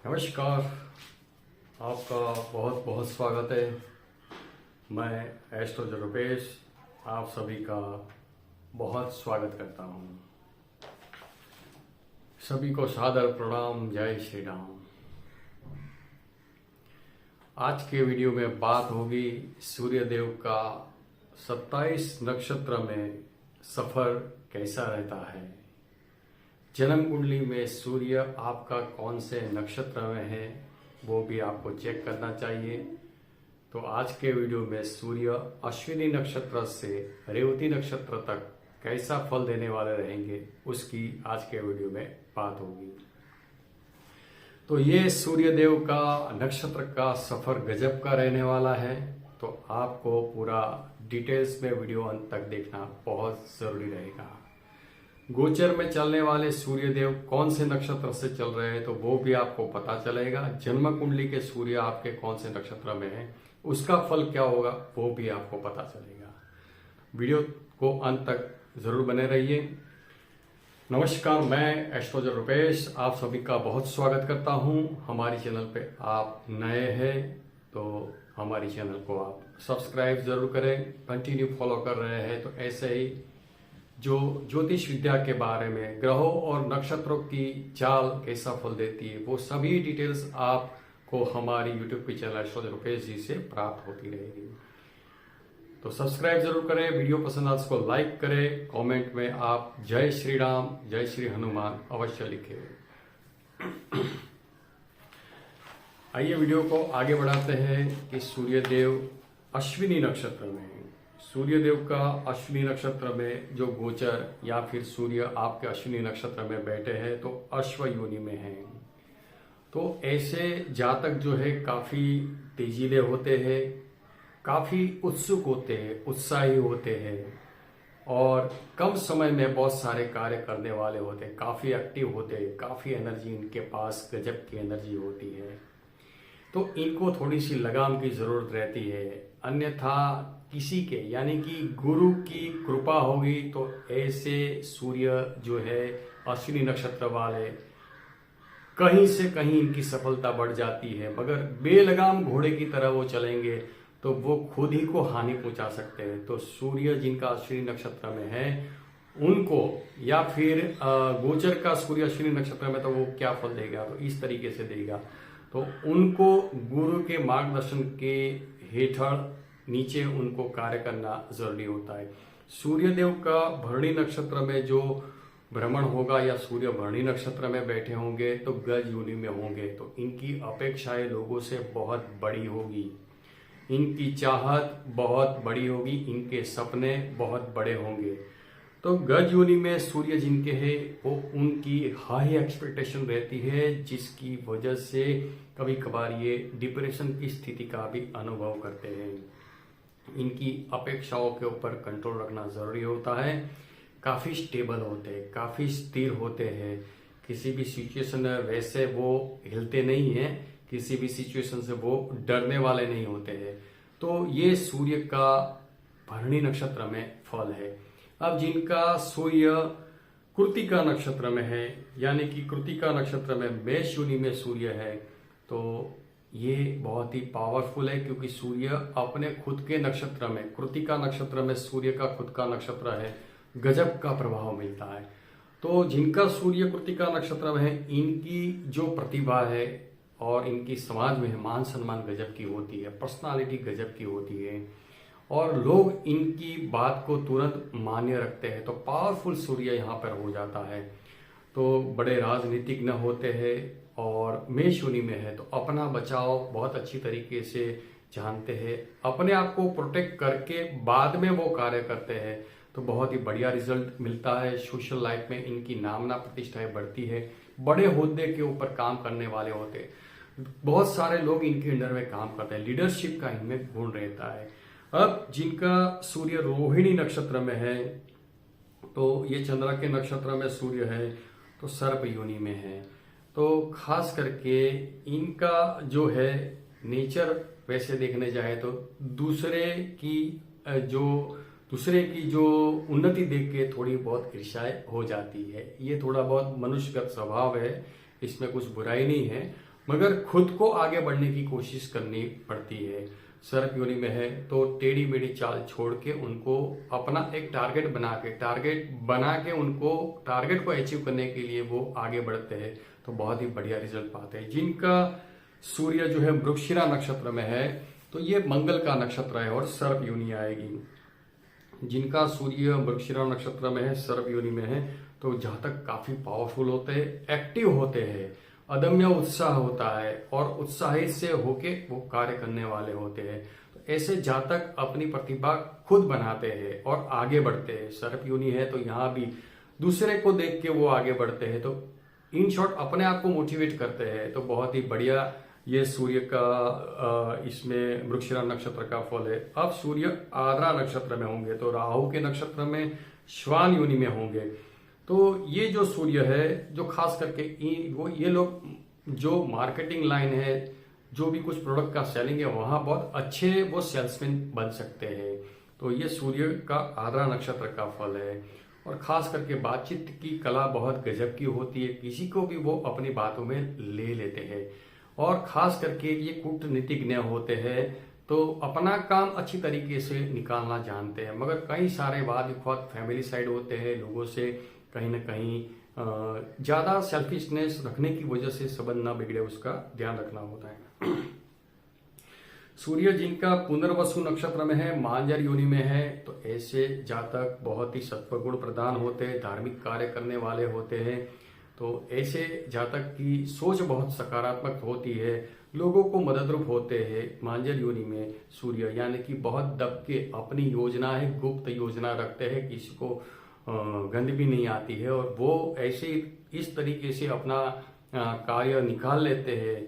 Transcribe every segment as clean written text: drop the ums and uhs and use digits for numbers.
नमस्कार। आपका बहुत बहुत स्वागत है। मैं एस्ट्रोलॉजर रुपेश आप सभी का बहुत स्वागत करता हूँ। सभी को सादर प्रणाम। जय श्री राम। आज के वीडियो में बात होगी सूर्यदेव का 27 नक्षत्र में सफर कैसा रहता है। जन्म कुंडली में सूर्य आपका कौन से नक्षत्र में है वो भी आपको चेक करना चाहिए। तो आज के वीडियो में सूर्य अश्विनी नक्षत्र से रेवती नक्षत्र तक कैसा फल देने वाले रहेंगे उसकी आज के वीडियो में बात होगी। तो ये सूर्यदेव का नक्षत्र का सफर गजब का रहने वाला है। तो आपको पूरा डिटेल्स में वीडियो अंत तक देखना बहुत जरूरी रहेगा। गोचर में चलने वाले सूर्यदेव कौन से नक्षत्र से चल रहे हैं तो वो भी आपको पता चलेगा। जन्म कुंडली के सूर्य आपके कौन से नक्षत्र में है उसका फल क्या होगा वो भी आपको पता चलेगा। वीडियो को अंत तक जरूर बने रहिए। नमस्कार, मैं एस्ट्रोलॉजर रुपेश आप सभी का बहुत स्वागत करता हूं। हमारी चैनल पे आप नए हैं तो हमारी चैनल को आप सब्सक्राइब जरूर करें। कंटिन्यू फॉलो कर रहे हैं तो ऐसे ही जो ज्योतिष विद्या के बारे में, ग्रहों और नक्षत्रों की चाल कैसा फल देती है, वो सभी डिटेल्स आपको हमारी यूट्यूब के चैनल एस्ट्रोलॉजर रुपेश जी से प्राप्त होती रहेगी। तो सब्सक्राइब जरूर करें। वीडियो पसंद आए उसको लाइक करें। कमेंट में आप जय श्री राम, जय श्री हनुमान अवश्य लिखें। आइए वीडियो को आगे बढ़ाते हैं कि सूर्यदेव अश्विनी नक्षत्र में, सूर्यदेव का अश्विनी नक्षत्र में जो गोचर या फिर सूर्य आपके अश्विनी नक्षत्र में बैठे हैं तो अश्व योनि में हैं। तो ऐसे जातक जो है काफी तेजीले होते हैं, काफी उत्सुक होते हैं, उत्साही होते हैं और कम समय में बहुत सारे कार्य करने वाले होते हैं, काफी एक्टिव होते हैं, काफी एनर्जी इनके पास गजब की एनर्जी होती है। तो इनको थोड़ी सी लगाम की जरूरत रहती है, अन्यथा किसी के यानी कि गुरु की कृपा होगी तो ऐसे सूर्य जो है अश्विनी नक्षत्र वाले कहीं से कहीं इनकी सफलता बढ़ जाती है। मगर बेलगाम घोड़े की तरह वो चलेंगे तो वो खुद ही को हानि पहुंचा सकते हैं। तो सूर्य जिनका अश्विनी नक्षत्र में है उनको, या फिर गोचर का सूर्य अश्विनी नक्षत्र में तो वो क्या फल देगा तो इस तरीके से देगा। तो उनको गुरु के मार्गदर्शन के हेठड़ नीचे उनको कार्य करना जरूरी होता है। सूर्यदेव का भरणी नक्षत्र में जो भ्रमण होगा या सूर्य भरणी नक्षत्र में बैठे होंगे तो गज योनि में होंगे तो इनकी अपेक्षाएं लोगों से बहुत बड़ी होगी, इनकी चाहत बहुत बड़ी होगी, इनके सपने बहुत बड़े होंगे। तो गज योनि में सूर्य जिनके हैं वो उनकी हाई एक्सपेक्टेशन रहती है, जिसकी वजह से कभी कभार ये डिप्रेशन की स्थिति का भी अनुभव करते हैं। इनकी अपेक्षाओं के ऊपर कंट्रोल रखना जरूरी होता है। काफी स्टेबल होते हैं, काफी स्थिर होते हैं, किसी भी सिचुएशन में वैसे वो हिलते नहीं हैं, किसी भी सिचुएशन से वो डरने वाले नहीं होते हैं। तो ये सूर्य का भरणी नक्षत्र में फल है। अब जिनका सूर्य कृत्तिका नक्षत्र में है यानी कि कृत्तिका नक्षत्र में मेष योनि में सूर्य है तो ये बहुत ही पावरफुल है, क्योंकि सूर्य अपने खुद के नक्षत्र में, कृत्तिका नक्षत्र में सूर्य का खुद का नक्षत्र है, गजब का प्रभाव मिलता है। तो जिनका सूर्य कृत्तिका नक्षत्र में है इनकी जो प्रतिभा है और इनकी समाज में मान सम्मान गजब की होती है, पर्सनालिटी गजब की होती है और लोग इनकी बात को तुरंत मान्य रखते हैं। तो पावरफुल सूर्य यहाँ पर हो जाता है। तो बड़े राजनीतिज्ञ होते हैं और मेष योनि में है तो अपना बचाव बहुत अच्छी तरीके से जानते हैं, अपने आप को प्रोटेक्ट करके बाद में वो कार्य करते हैं तो बहुत ही बढ़िया रिजल्ट मिलता है। सोशल लाइफ में इनकी नामना प्रतिष्ठाएं बढ़ती है, बड़े ओहदे के ऊपर काम करने वाले होते हैं, बहुत सारे लोग इनके अंडर में काम करते हैं, लीडरशिप का इनमें गुण रहता है। अब जिनका सूर्य रोहिणी नक्षत्र में है तो ये चंद्र के नक्षत्र में सूर्य है तो सर्प योनि में है। तो खास करके इनका जो है नेचर वैसे देखने जाए तो दूसरे की जो उन्नति देख के थोड़ी बहुत ईर्ष्या हो जाती है। ये थोड़ा बहुत मनुष्यगत स्वभाव है, इसमें कुछ बुराई नहीं है। मगर खुद को आगे बढ़ने की कोशिश करनी पड़ती है। सर्प योनि में है तो टेढ़ी मेढ़ी चाल छोड़ के उनको अपना एक टारगेट बना के उनको टारगेट को अचीव करने के लिए वो आगे बढ़ते हैं, तो बहुत ही बढ़िया रिजल्ट पाते हैं। जिनका सूर्य जो है मृगशिरा नक्षत्र में है तो ये मंगल का नक्षत्र है और सर्प योनि आएगी। जिनका सूर्य मृगशिरा नक्षत्र में है, सर्प योनि में है, तो जातक काफी पावरफुल होते हैं, एक्टिव होते हैं, अदम्य उत्साह होता है और उत्साहित से होके वो कार्य करने वाले होते हैं। तो ऐसे जातक अपनी प्रतिभा खुद बनाते हैं और आगे बढ़ते हैं। सर्प योनि है तो यहाँ भी दूसरे को देख के वो आगे बढ़ते हैं, तो इन शॉर्ट अपने आप को मोटिवेट करते हैं। तो बहुत ही बढ़िया ये सूर्य का इसमें मृगशिरा नक्षत्र का फल है। अब सूर्य आद्रा नक्षत्र में होंगे तो राहु के नक्षत्र में श्वान योनि में होंगे। तो ये जो सूर्य है, जो खास करके ये लोग जो मार्केटिंग लाइन है, जो भी कुछ प्रोडक्ट का सेलिंग है, वहां बहुत अच्छे वो सेल्समैन बन सकते हैं। तो ये सूर्य का आद्रा नक्षत्र का फल है। और खास करके बातचीत की कला बहुत गजब की होती है, किसी को भी वो अपनी बातों में ले लेते हैं। और खास करके ये कूटनीतिज्ञ होते हैं, तो अपना काम अच्छी तरीके से निकालना जानते हैं। मगर कई सारे वाद विवाद फैमिली साइड होते हैं, लोगों से कहीं ना कहीं ज्यादा सेल्फिशनेस रखने की वजह से संबंध ना बिगड़े, उसका ध्यान रखना होता है। सूर्य जिनका पुनर्वसु नक्षत्र में है, मांजर योनि में है, तो ऐसे जातक बहुत ही सत्वगुण प्रधान होते हैं, धार्मिक कार्य करने वाले होते हैं। तो ऐसे जातक की सोच बहुत सकारात्मक होती है, लोगों को मददरूप होते हैं। मांजर योनि में सूर्य यानी कि बहुत दब के अपनी योजना है, गुप्त योजना रखते हैं, किसी को गंध भी नहीं आती है और वो ऐसे इस तरीके से अपना कार्य निकाल लेते हैं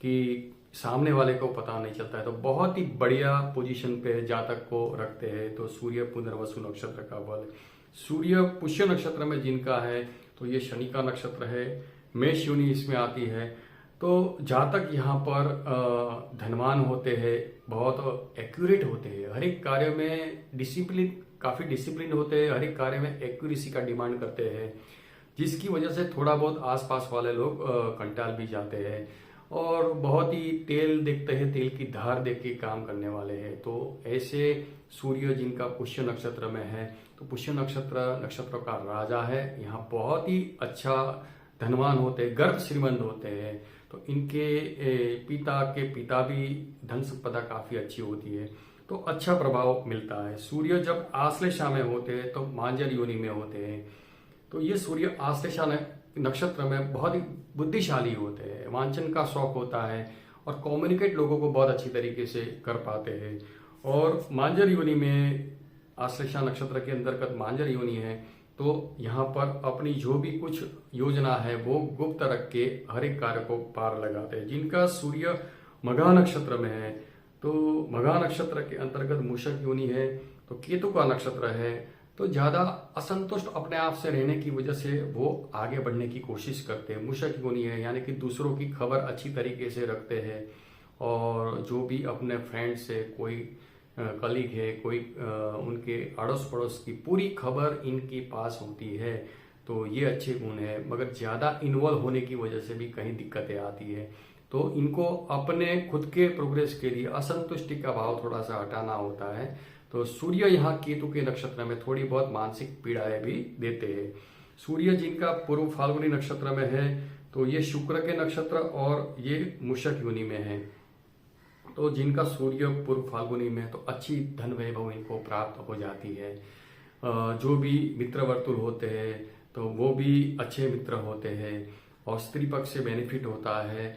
कि सामने वाले को पता नहीं चलता है। तो बहुत ही बढ़िया पोजीशन पे जातक को रखते हैं। तो सूर्य पुनर्वसु नक्षत्र का बल। सूर्य पुष्य नक्षत्र में जिनका है तो ये शनि का नक्षत्र है, मेष योनि इसमें आती है। तो जातक यहाँ पर धनवान होते हैं, बहुत एक्यूरेट होते हैं, हर एक कार्य में काफी डिसिप्लिन होते हैं, हर एक कार्य में एक्यूरेसी का डिमांड करते हैं, जिसकी वजह से थोड़ा बहुत आसपास वाले लोग कंटाल भी जाते हैं और बहुत ही तेल देखते हैं, तेल की धार देख के काम करने वाले हैं। तो ऐसे सूर्य जिनका पुष्य नक्षत्र में है, तो पुष्य नक्षत्र का राजा है, यहाँ बहुत ही अच्छा धनवान होते हैं, गर्भ श्रीमंत होते हैं। तो इनके पिता भी धन संपदा काफी अच्छी होती है, तो अच्छा प्रभाव मिलता है। सूर्य जब आश्लेषा में होते हैं तो मांजर योनि में होते हैं। तो ये सूर्य आश्लेषा नक्षत्र में बहुत ही बुद्धिशाली होते हैं, वांछन का शौक होता है और कम्युनिकेट लोगों को बहुत अच्छी तरीके से कर पाते हैं। और मांजर योनि में आश्लेषा नक्षत्र के अंतर्गत मांजर योनि है, तो यहाँ पर अपनी जो भी कुछ योजना है वो गुप्त रख के हर एक कार्य को पार लगाते हैं। जिनका सूर्य मघा नक्षत्र में है, तो मघा नक्षत्र के अंतर्गत मूषक योनि है, तो केतु का नक्षत्र है, तो ज्यादा असंतुष्ट अपने आप से रहने की वजह से वो आगे बढ़ने की कोशिश करते हैं। मूषक योनि है यानी कि दूसरों की खबर अच्छी तरीके से रखते हैं और जो भी अपने फ्रेंड से कोई कलीग है, कोई उनके अड़ोस पड़ोस की पूरी खबर इनके पास होती है। तो ये अच्छे गुण है, मगर ज्यादा इन्वॉल्व होने की वजह से भी कहीं दिक्कतें आती है। तो इनको अपने खुद के प्रोग्रेस के लिए असंतुष्टि का भाव थोड़ा सा हटाना होता है। तो सूर्य यहाँ केतु के नक्षत्र में थोड़ी बहुत मानसिक पीड़ाएं भी देते हैं। सूर्य जिनका पूर्व फाल्गुनी नक्षत्र में है, तो ये शुक्र के नक्षत्र और ये मूषक योनि में है। तो जिनका सूर्य पूर्व फाल्गुनी में, तो अच्छी धन वैभव इनको प्राप्त हो जाती है। जो भी मित्र वर्तुल होते हैं तो वो भी अच्छे मित्र होते हैं और स्त्री पक्ष से बेनिफिट होता है।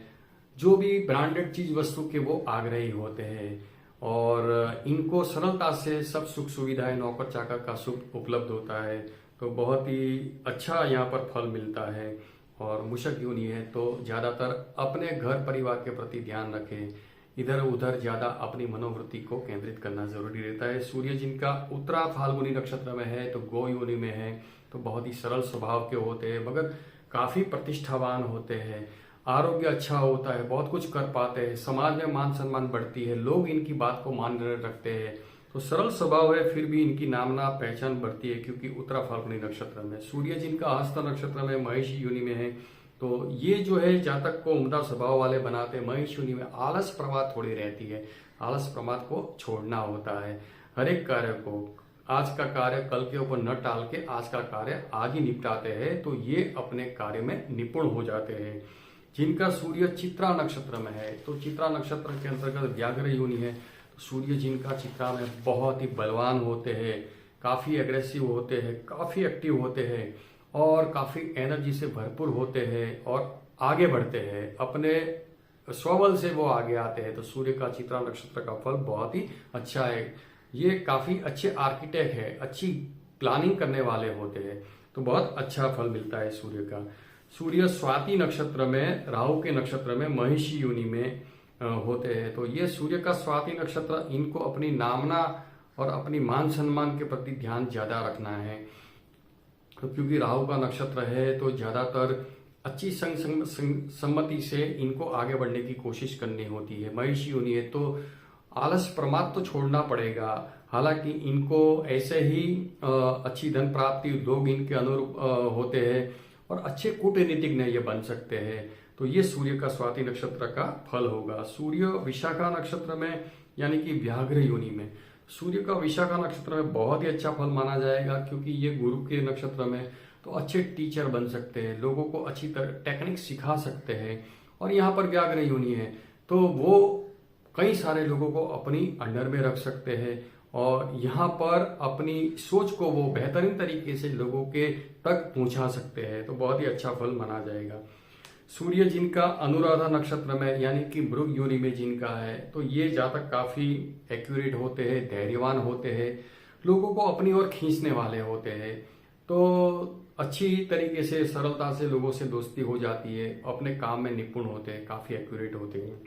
जो भी ब्रांडेड चीज वस्तु के वो आग्रही होते हैं और इनको सरलता से सब सुख सुविधाएं, नौकर चाकर का सुख उपलब्ध होता है। तो बहुत ही अच्छा यहाँ पर फल मिलता है। और मूषक योनि है तो ज्यादातर अपने घर परिवार के प्रति ध्यान रखें, इधर उधर ज्यादा अपनी मनोवृत्ति को केंद्रित करना जरूरी रहता है। सूर्य जिनका उत्तरा फाल्गुनी नक्षत्र में है, तो गो योनि में है, तो बहुत ही सरल स्वभाव के होते हैं, मगर काफी प्रतिष्ठावान होते हैं, आरोग्य अच्छा होता है, बहुत कुछ कर पाते हैं, समाज में मान सम्मान बढ़ती है, लोग इनकी बात को मान रखते हैं। तो सरल स्वभाव है, फिर भी इनकी नामना पहचान बढ़ती है क्योंकि उत्तरा फाल्गुनी नक्षत्र में। सूर्य जिनका हस्त नक्षत्र में महेश योनि में है, तो ये जो है जातक को उम्दा स्वभाव वाले बनाते हैं। महेश योनि में आलस प्रमाद थोड़ी रहती है, आलस प्रमाद को छोड़ना होता है। हर एक कार्य को, आज का कार्य कल के ऊपर न टाल के आज का कार्य आज ही निपटाते हैं, तो ये अपने कार्य में निपुण हो जाते हैं। जिनका सूर्य चित्रा नक्षत्र में है, तो चित्रा नक्षत्र के अंतर्गत व्याघ्र योनि है, तो सूर्य जिनका चित्रा में बहुत ही बलवान होते हैं, काफी एग्रेसिव होते हैं, काफी एक्टिव होते हैं और काफी एनर्जी से भरपूर होते हैं और आगे बढ़ते हैं, अपने स्वबल से वो आगे आते हैं। तो सूर्य का चित्रा नक्षत्र का फल बहुत ही अच्छा है। ये काफी अच्छे आर्किटेक्ट है, अच्छी प्लानिंग करने वाले होते हैं, तो बहुत अच्छा फल मिलता है सूर्य का। सूर्य स्वाति नक्षत्र में, राहु के नक्षत्र में, महिषी योनि में होते हैं। तो ये सूर्य का स्वाति नक्षत्र, इनको अपनी नामना और अपनी मान सम्मान के प्रति ध्यान ज्यादा रखना है। तो क्योंकि राहु का नक्षत्र है तो ज्यादातर अच्छी सम्मति से इनको आगे बढ़ने की कोशिश करनी होती है। महिषी योनि है तो आलस प्रमाद तो छोड़ना पड़ेगा। हालांकि इनको ऐसे ही अच्छी धन प्राप्ति, उद्योग इनके अनुरूप होते हैं और अच्छे कूटनीतिज्ञ ये बन सकते हैं। तो ये सूर्य का स्वाति नक्षत्र का फल होगा। सूर्य विशाखा नक्षत्र में यानी कि व्याघ्र योनि में, सूर्य का विशाखा नक्षत्र में बहुत ही अच्छा फल माना जाएगा, क्योंकि ये गुरु के नक्षत्र में, तो अच्छे टीचर बन सकते हैं, लोगों को अच्छी तरह टेक्निक सिखा सकते हैं। और यहाँ पर व्याघ्र योनि है तो वो कई सारे लोगों को अपनी अंडर में रख सकते हैं और यहाँ पर अपनी सोच को वो बेहतरीन तरीके से लोगों के तक पहुंचा सकते हैं। तो बहुत ही अच्छा फल माना जाएगा। सूर्य जिनका अनुराधा नक्षत्र में यानी कि मृग योनि में जिनका है, तो ये जातक काफी एक्यूरेट होते हैं, धैर्यवान होते हैं, लोगों को अपनी ओर खींचने वाले होते हैं। तो अच्छी तरीके से सरलता से लोगों से दोस्ती हो जाती है, अपने काम में निपुण होते हैं, काफी एक्यूरेट होते हैं।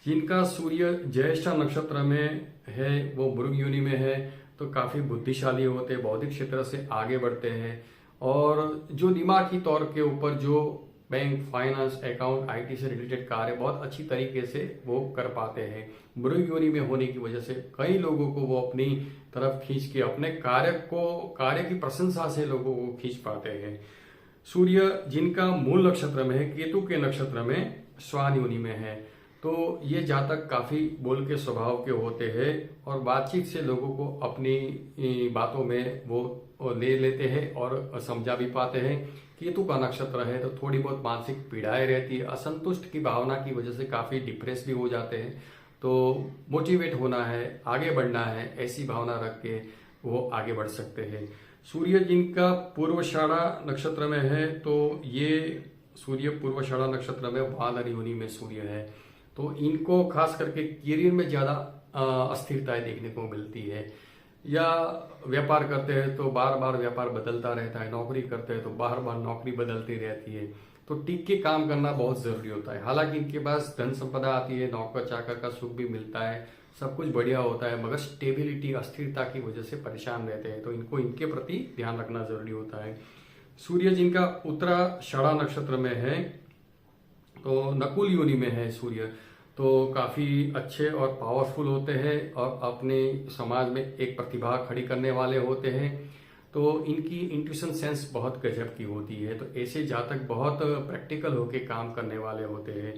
जिनका सूर्य ज्येष्ठा नक्षत्र में है वो मृग योनि में है, तो काफी बुद्धिशाली होते हैं, बौद्धिक क्षेत्र से आगे बढ़ते हैं और जो दिमागी तौर के ऊपर जो बैंक, फाइनेंस, अकाउंट, आईटी से रिलेटेड कार्य बहुत अच्छी तरीके से वो कर पाते हैं। मृग योनि में होने की वजह से कई लोगों को वो अपनी तरफ खींच के अपने कार्य की प्रशंसा से लोगों को खींच पाते हैं। सूर्य जिनका मूल नक्षत्र में है, केतु के नक्षत्र में श्वान योनि में है, तो ये जातक काफी बोल के स्वभाव के होते हैं और बातचीत से लोगों को अपनी बातों में वो ले लेते हैं और समझा भी पाते हैं। केतु का नक्षत्र है तो थोड़ी बहुत मानसिक पीड़ाएं रहती है, असंतुष्ट की भावना की वजह से काफी डिप्रेस भी हो जाते हैं। तो मोटिवेट होना है, आगे बढ़ना है, ऐसी भावना रख के वो आगे बढ़ सकते हैं। सूर्य जिनका पूर्वाषाढ़ा नक्षत्र में है, तो ये सूर्य पूर्वाषाढ़ा नक्षत्र में वानर योनि में सूर्य है, तो इनको खास करके करियर में ज्यादा अस्थिरताएं देखने को मिलती है। या व्यापार करते हैं तो बार बार व्यापार बदलता रहता है, नौकरी करते हैं तो बार बार नौकरी बदलती रहती है, तो टिक के काम करना बहुत जरूरी होता है। हालांकि इनके पास धन संपदा आती है, नौकर चाकर का सुख भी मिलता है, सब कुछ बढ़िया होता है, मगर स्टेबिलिटी, अस्थिरता की वजह से परेशान रहते हैं, तो इनको इनके प्रति ध्यान रखना जरूरी होता है। सूर्य जिनका उत्तराषाढ़ा नक्षत्र में है, तो नकुल योनि में है सूर्य, तो काफी अच्छे और पावरफुल होते हैं और अपने समाज में एक प्रतिभा खड़ी करने वाले होते हैं। तो इनकी इंट्यूशन सेंस बहुत गजब की होती है, तो ऐसे जातक बहुत प्रैक्टिकल होके काम करने वाले होते हैं।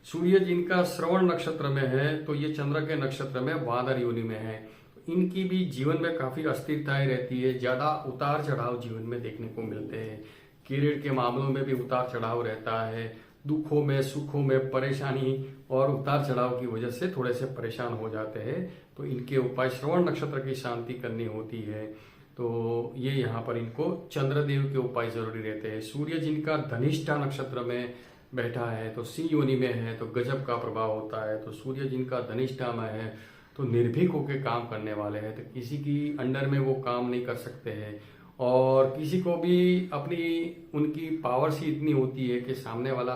सूर्य जिनका श्रवण नक्षत्र में है, तो ये चंद्र के नक्षत्र में वानर योनि में है, इनकी भी जीवन में काफी अस्थिरताएं रहती है, ज्यादा उतार चढ़ाव जीवन में देखने को मिलते हैं। करियर के मामलों में भी उतार चढ़ाव रहता है, दुखों में, सुखों में परेशानी और उतार चढ़ाव की वजह से थोड़े से परेशान हो जाते हैं। तो इनके उपाय श्रवण नक्षत्र की शांति करनी होती है, तो ये यहाँ पर इनको चंद्रदेव के उपाय जरूरी रहते हैं। सूर्य जिनका धनिष्ठा नक्षत्र में बैठा है, तो सिंह योनि में है, तो गजब का प्रभाव होता है। तो सूर्य जिनका धनिष्ठा में है तो निर्भीक होकर काम करने वाले हैं, तो किसी की अंडर में वो काम नहीं कर सकते हैं और किसी को भी अपनी उनकी पावर सी इतनी होती है कि सामने वाला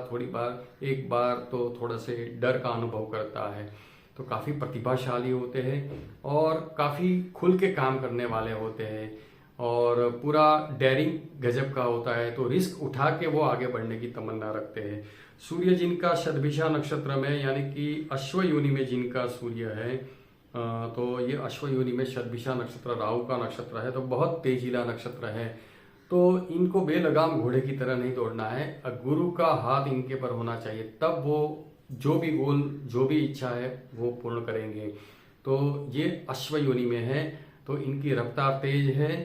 एक बार तो थोड़ा से डर का अनुभव करता है। तो काफी प्रतिभाशाली होते हैं और काफी खुल के काम करने वाले होते हैं और पूरा डेयरिंग गजब का होता है, तो रिस्क उठा के वो आगे बढ़ने की तमन्ना रखते हैं। सूर्य जिनका शतभिषा नक्षत्र में यानी कि अश्व योनि में जिनका सूर्य है, तो ये अश्व योनि में शतभिषा नक्षत्र राहु का नक्षत्र है, तो बहुत तेजीला नक्षत्र है। तो इनको बेलगाम घोड़े की तरह नहीं दौड़ना है। गुरु का हाथ इनके पर होना चाहिए, तब वो जो भी गोल, जो भी इच्छा है वो पूर्ण करेंगे। तो ये अश्व योनि में है, तो इनकी रफ्तार तेज है,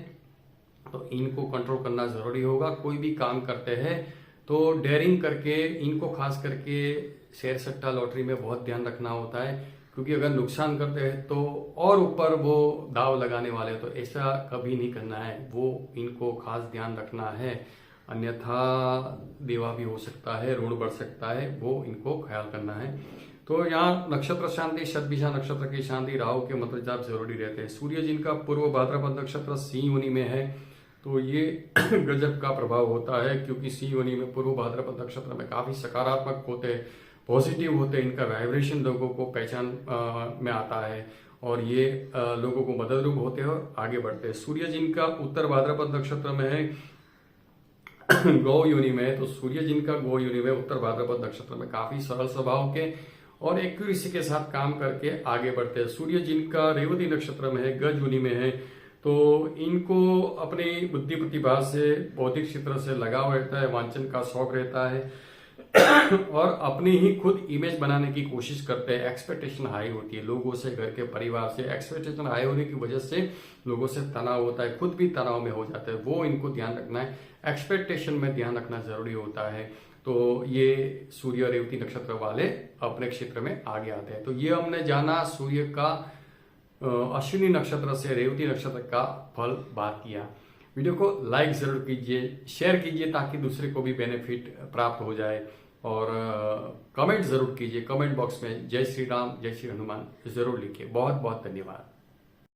तो इनको कंट्रोल करना जरूरी होगा। कोई भी काम करते हैं तो डेयरिंग करके, इनको खास करके शेयर सट्टा लॉटरी में बहुत ध्यान रखना होता है, क्योंकि अगर नुकसान करते हैं तो और ऊपर वो दाव लगाने वाले, तो ऐसा कभी नहीं करना है, वो इनको खास ध्यान रखना है। अन्यथा देवा भी हो सकता है, ऋण बढ़ सकता है, वो इनको ख्याल करना है। तो यहाँ नक्षत्र शांति, शतभिषा नक्षत्र की शांति, राहु के मंत्र जाप जरूरी रहते हैं। सूर्य जिनका पूर्व भाद्रपद नक्षत्र सिंह योनि में है, तो ये गजब का प्रभाव होता है, क्योंकि सिंह योनि में पूर्व भाद्रपद नक्षत्र में काफी सकारात्मक होते हैं, पॉजिटिव होते हैं। इनका वाइब्रेशन लोगों को पहचान में आता है, और ये लोगों को मदद रूप होते हैं और आगे बढ़ते हैं। सूर्य जिनका उत्तर भाद्रपद नक्षत्र में है, गौ योनि में है, तो सूर्य जिनका गौ योनि में उत्तर भाद्रपद नक्षत्र में काफी सरल स्वभाव के और एक्यूरेसी के साथ काम करके आगे बढ़ते हैं। सूर्य जिनका रेवती नक्षत्र में है, गज योनि में है, तो इनको अपनी बुद्धि प्रतिभा से, बौद्धिक क्षेत्र से लगाव रहता है, वांछन का शौक रहता है और अपनी ही खुद इमेज बनाने की कोशिश करते हैं। एक्सपेक्टेशन हाई होती है लोगों से, घर के परिवार से। एक्सपेक्टेशन हाई होने की वजह से लोगों से तनाव होता है, खुद भी तनाव में हो जाते हैं, वो इनको ध्यान रखना है। एक्सपेक्टेशन में ध्यान रखना जरूरी होता है। तो ये सूर्य रेवती नक्षत्र वाले अपने क्षेत्र में आगे आते हैं। तो ये हमने जाना सूर्य का अश्विनी नक्षत्र से रेवती नक्षत्र का फल बात किया। वीडियो को लाइक जरूर कीजिए, शेयर कीजिए, ताकि दूसरे को भी बेनिफिट प्राप्त हो जाए, और कमेंट जरूर कीजिए। कमेंट बॉक्स में जय श्री राम, जय श्री हनुमान जरूर लिखिए। बहुत बहुत धन्यवाद।